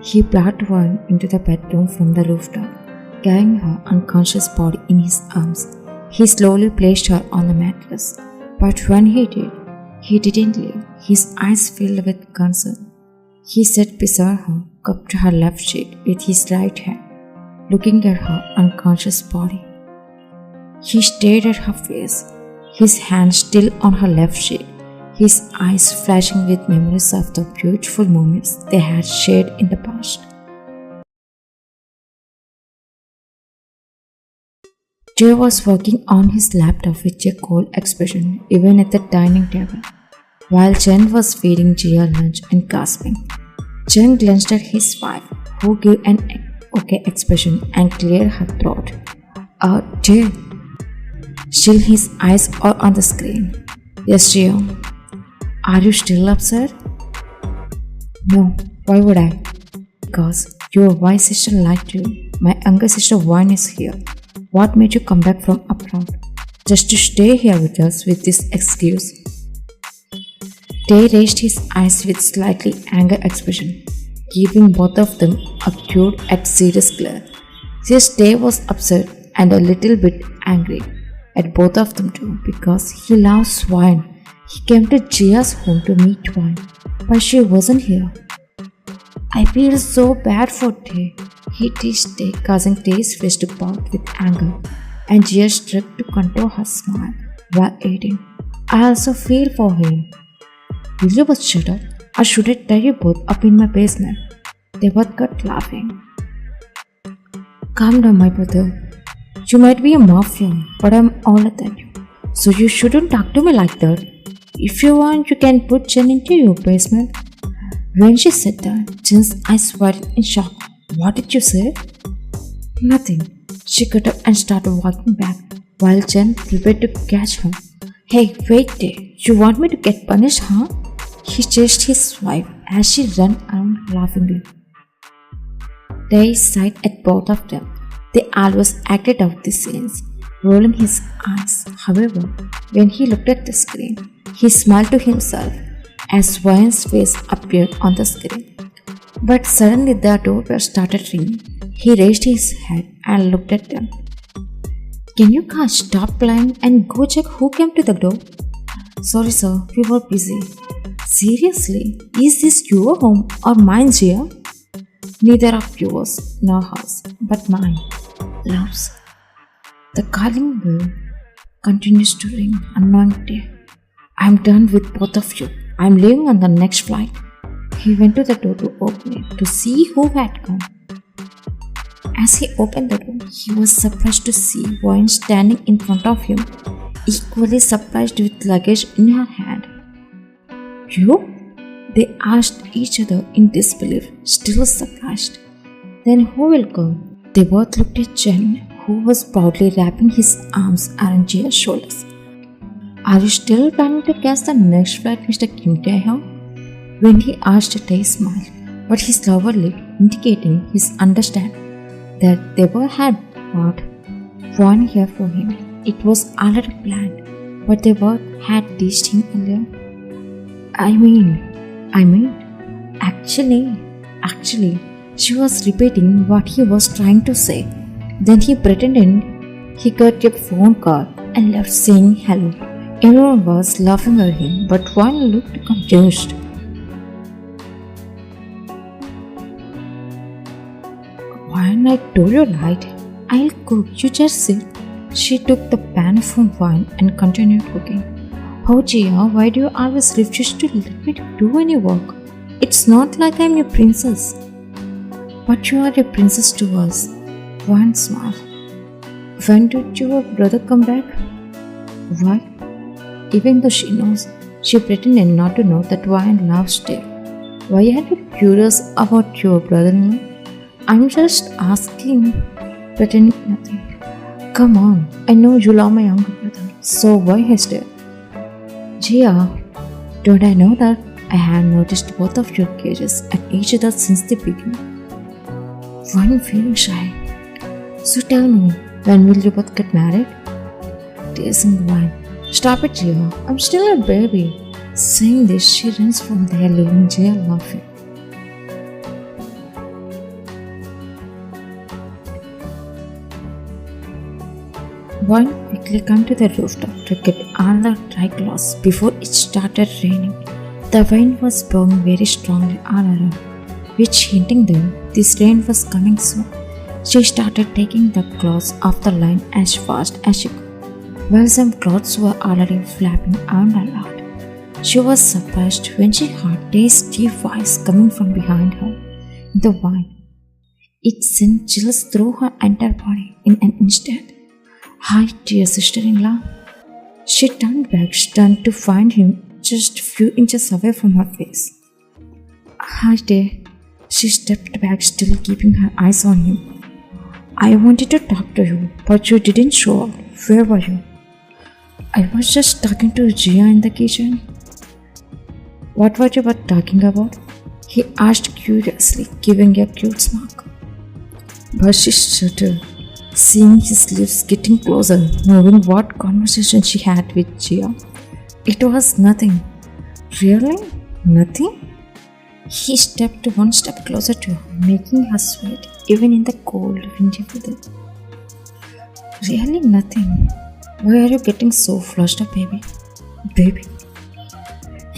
He brought one into the bedroom from the rooftop, carrying her unconscious body in his arms. He slowly placed her on the mattress, but when he did, he didn't leave, his eyes filled with concern. He sat beside her, cupped her left cheek with his right hand, looking at her unconscious body. He stared at her face, his hand still on her left cheek, his eyes flashing with memories of the beautiful moments they had shared in the past. Jay was working on his laptop with a cold expression even at the dining table, while Chen was feeding Jia lunch and gasping. Chen glanced at his wife, who gave an okay expression and cleared her throat. Jay. Still his eyes are on the screen. Yes, Jia. Are you still upset? No, why would I? Because your wise sister lied to you. My younger sister Vine is here. What made you come back from abroad? Just to stay here with us with this excuse? Tay raised his eyes with slightly anger expression, giving both of them a cute and serious glare. Yes, Tay was upset and a little bit angry at both of them too because he loves Vine. He came to Jia's home to meet Vine, but she wasn't here. I feel so bad for Tay. He teased Tay, causing Tay's face to pout with anger, and Jia struggled to control her smile while eating. I also feel for him. Will you both shut up, or should I tie you both up in my basement? They both got laughing. Calm down, my brother. You might be a mafia, but I'm older than you, so you shouldn't talk to me like that. If you want, you can put Jen into your basement. When she said that, Jen's eyes widened in shock. What did you say? Nothing. She got up and started walking back, while Jen prepared to catch her. Hey, wait there. You want me to get punished, huh? He chased his wife as she ran around laughingly. Tay sighed at both of them. They always acted out the scenes, rolling his eyes. However, when he looked at the screen, he smiled to himself as Vine's face appeared on the screen. But suddenly the doorbell started ringing. He raised his head and looked at them. Can you guys stop playing and go check who came to the door? Sorry sir, we were busy. Seriously, is this your home or mine, Jia? Neither of yours nor hers, but mine. Loves. The calling bell continues to ring, annoying Tay. I'm done with both of you. I'm leaving on the next flight. He went to the door to open it to see who had come. As he opened the door, he was surprised to see Vine standing in front of him, equally surprised with luggage in her hand. You? They asked each other in disbelief, still surprised. Then who will come? They both looked at Chen, who was proudly wrapping his arms around Jia's shoulders. Are you still planning to catch the next flight, Mr. Kim Tae-hyung? When he asked, Tay smiled, but his lower lip indicating his understanding that they both had brought one here for him. It was already planned, but they both had teased him earlier. Actually, she was repeating what he was trying to say. Then he pretended he got a phone call and left saying hello. Everyone was laughing at him, but one looked confused. When I told you right, I'll cook, you just sit. She took the pan from Vine and continued cooking. Oh Jia, why do you always refuse to let me do any work? It's not like I'm your princess. But you are a princess to us. Vine smiled. When did your brother come back? Why? Even though she knows, she pretended not to know that Vine loves Tay. Why are you curious about your brother-in-law? I'm just asking, pretending nothing. Come on, I know you love my younger brother, so why hesitate? Jia, don't I know that I have noticed both of your gazes at each other since the beginning? One feeling shy. So tell me, when will you both get married? Teasing Vine. Stop it, Jia. I'm still a baby. Saying this, she runs from there, leaving Jia laughing. Wine quickly came to the rooftop to get another dry glass before it started raining. The wind was blowing very strongly all around, which hinting that this rain was coming soon. She started taking the clothes off the line as fast as she could, while some clothes were already flapping around a lot. She was surprised when she heard Dave's deep voice coming from behind her in the wine. It sent chills through her entire body in an instant. "Hi, dear sister-in-law." She turned back, stunned to find him just a few inches away from her face. "Hi, dear." She stepped back, still keeping her eyes on him. "I wanted to talk to you, but you didn't show up. Where were you?" "I was just talking to Gia in the kitchen." "What were you talking about?" he asked curiously, giving a cute smirk. But she shuddered, seeing his lips getting closer, knowing what conversation she had with Gia. It was nothing. Really? Nothing? He stepped one step closer to her, making her sweat even in the cold, windy weather. "Really nothing. Why are you getting so flushed up, baby?" "Baby?"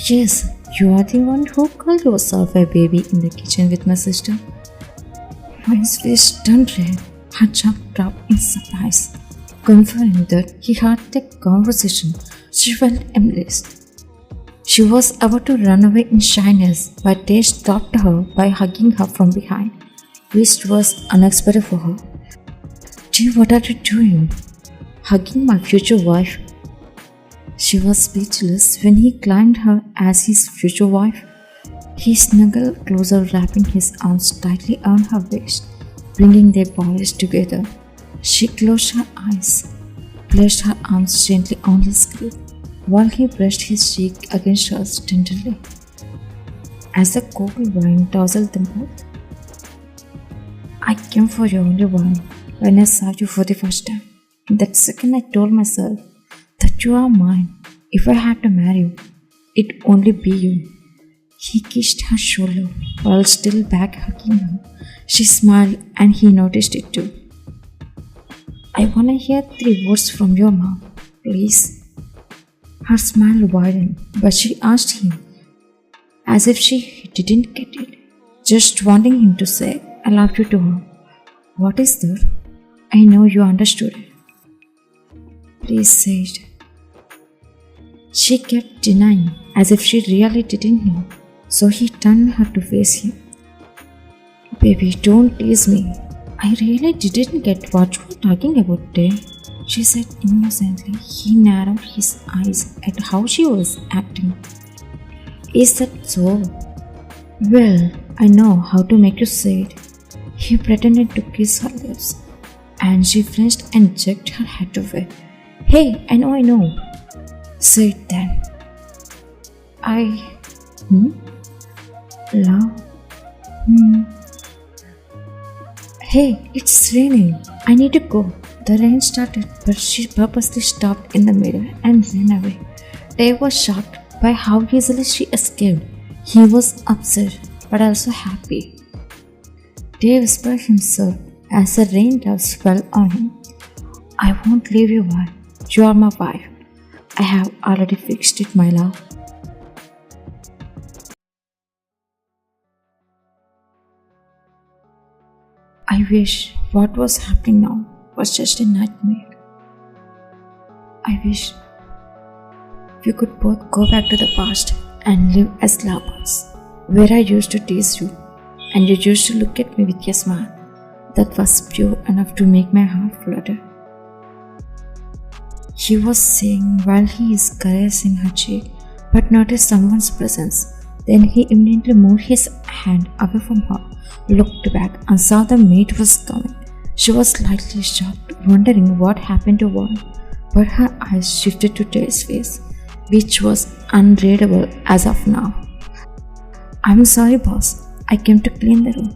"Yes, you are the one who called yourself a baby in the kitchen with my sister." His face turned red, her jaw dropped in surprise, confirming that he had the conversation. She felt embarrassed. She was about to run away in shyness, but Dave stopped her by hugging her from behind, which was unexpected for her. "Dave, what are you doing? Hugging my future wife?" She was speechless when he climbed her as his future wife. He snuggled closer, wrapping his arms tightly around her waist, bringing their bodies together. She closed her eyes, placed her arms gently on his grip, while he brushed his cheek against hers tenderly. As the cold wine dazzled them both, "I came for you only one when I saw you for the first time. In that second I told myself that you are mine. If I had to marry you, it'd only be you." He kissed her shoulder while still back hugging her. She smiled and he noticed it too. "I wanna hear 3 words from your mom, please." Her smile widened, but she asked him as if she didn't get it, just wanting him to say, "I love you" to her. "What is that?" "I know you understood it." "Please say it." She kept denying, as if she really didn't know, so he turned her to face him. "Baby, don't tease me. I really didn't get what you were talking about, Dave," she said innocently. He narrowed his eyes at how she was acting. "Is that so? Well, I know how to make you say it." He pretended to kiss her lips, and she flinched and jerked her head away. "Hey, I know. Say it then." "I... love... Hey, it's raining. I need to go." The rain started, but she purposely stopped in the middle and ran away. Dave was shocked by how easily she escaped. He was upset, but also happy. Dave whispered himself as the raindrops fell on him. "I won't leave you, while you are my wife. I have already fixed it, my love." I wish what was happening now was just a nightmare. I wish we could both go back to the past and live as lovers, where I used to tease you and you used to look at me with a smile that was pure enough to make my heart flutter. He was saying while he is caressing her cheek, but noticed someone's presence. Then he immediately moved his hand away from her, looked back and saw the maid was coming. She was slightly shocked, wondering what happened to her, but her eyes shifted to Dave's face, which was unreadable as of now. "I'm sorry, boss. I came to clean the room."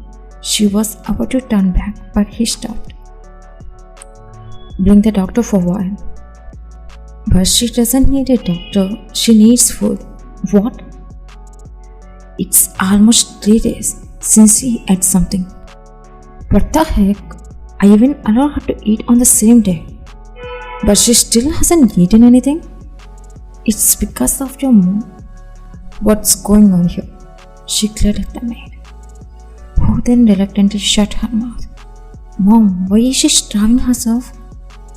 She was about to turn back, but he stopped. "Bring the doctor for a while." "But she doesn't need a doctor. She needs food." "What?" "It's almost 3 days since he ate something." "What the heck? I even allow her to eat on the same day." But she still hasn't eaten anything? It's because of your mom. What's going on here? She glared at the maid, who then reluctantly shut her mouth. Mom, why is she starving herself?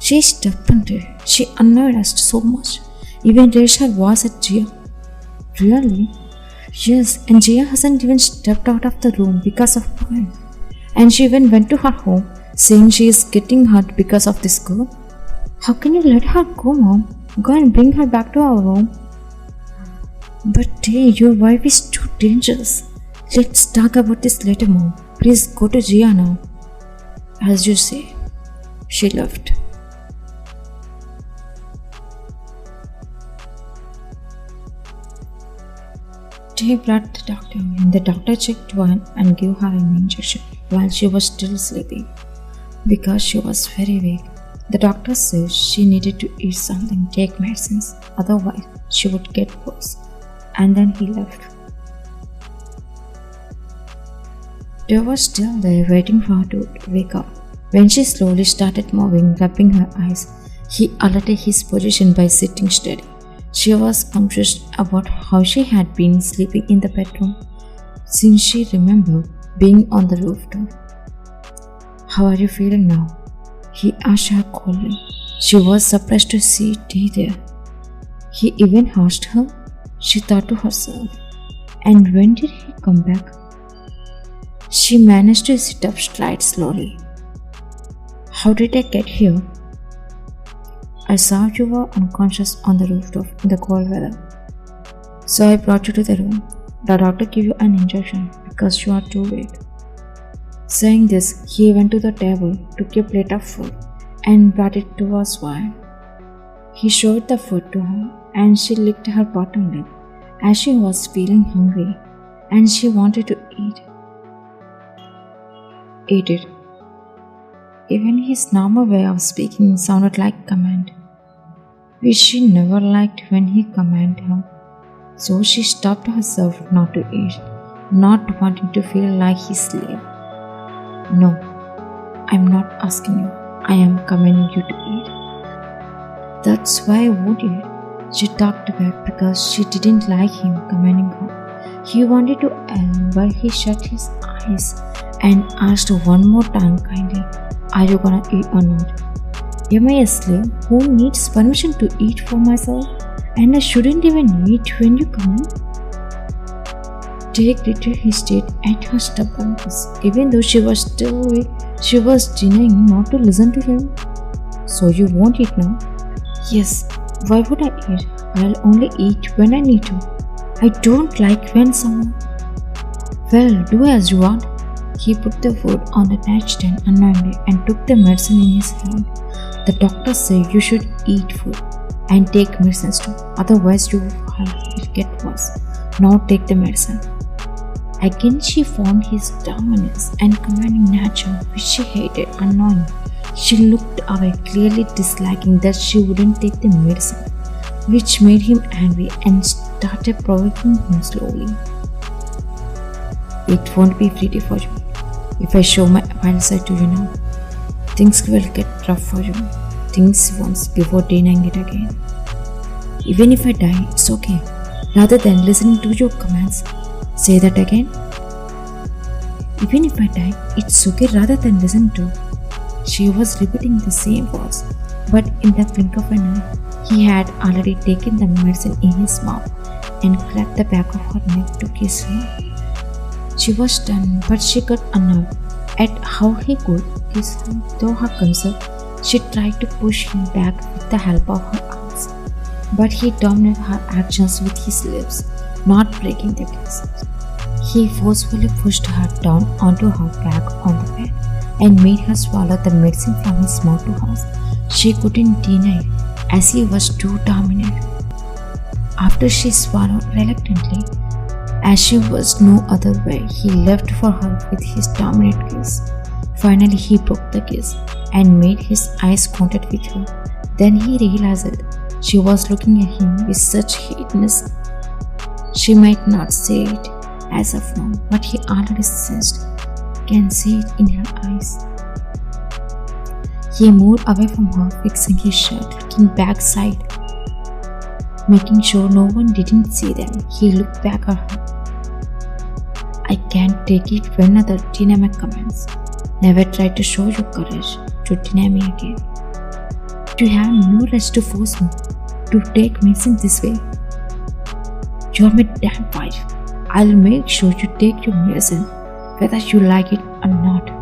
She is stubborn. She annoyed us so much. Even raised her voice at Gia. Really? Yes, and Gia hasn't even stepped out of the room because of pain. And she even went to her home saying she is getting hurt because of this girl. How can you let her go, Mom? Go and bring her back to our home. But hey, your wife is too dangerous. Let's talk about this later, Mom. Please go to Gia now. As you say. She left. They brought the doctor and the doctor checked one and gave her an injection while she was still sleeping. Because she was very weak, the doctor said she needed to eat something, take medicines, otherwise she would get worse. And then he left. They were still there waiting for her to wake up. When she slowly started moving, rubbing her eyes, he alerted his position by sitting steady. She was confused about how she had been sleeping in the bedroom since she remembered being on the rooftop. How are you feeling now? He asked her coldly. She was surprised to see Dee there. He even asked her. She thought to herself. And when did he come back? She managed to sit up straight slowly. How did I get here? I saw you were unconscious on the rooftop in the cold weather. So I brought you to the room. The doctor gave you an injection because you are too weak. Saying this, he went to the table, took a plate of food, and brought it to us wife. He showed the food to her, and she licked her bottom lip as she was feeling hungry, and she wanted to eat. Eat it. Even his normal way of speaking sounded like command, which she never liked when he commanded her. So she stopped herself not to eat, not wanting to feel like his slave. No, I'm not asking you. I am commanding you to eat. That's why I would eat. She talked back because she didn't like him commanding her. He wanted to help, but he shut his eyes and asked one more time kindly, are you gonna eat or not? Am I a slave who needs permission to eat for myself? And I shouldn't even eat when you come in? Jake did hesitate at her stubbornness. Even though she was still weak, she was denying not to listen to him. So you won't eat now? Yes. Why would I eat? I'll only eat when I need to. I don't like when someone... Well, do as you want. He put the food on the nightstand unknowingly and took the medicine in his hand. The doctor said you should eat food and take medicines too. Otherwise you will get worse. Now take the medicine. Again she found his dominance and commanding nature, which she hated unknowingly. She looked away, clearly disliking that she wouldn't take the medicine, which made him angry and started provoking him slowly. It won't be pretty for you. If I show my wild side to you now, things will get rough for you. Things once before denying it again. Even if I die, it's okay. Rather than listening to your commands, say that again. Even if I die, it's okay rather than listen to. She was repeating the same words, but in the blink of an eye, he had already taken the medicine in his mouth and cracked the back of her neck to kiss her. She was stunned, but she got annoyed at how he could kiss her. Through her consent, she tried to push him back with the help of her arms, but he dominated her actions with his lips, not breaking the kiss. He forcefully pushed her down onto her back on the bed and made her swallow the medicine from his mouth to hers. She couldn't deny it, as he was too dominant. After she swallowed reluctantly, as she was no other way, he left for her with his dominant kiss. Finally, he broke the kiss and made his eyes contact with her. Then he realized that she was looking at him with such hateness. She might not say it as of now, but he already sensed, can see it in her eyes. He moved away from her, fixing his shirt, looking backside, making sure no one didn't see them. He looked back at her. I can't take it when other deny my comments. Never try to show your courage to deny me again. You have no right to force me to take medicine this way. You're my damn wife. I'll make sure you take your medicine, whether you like it or not.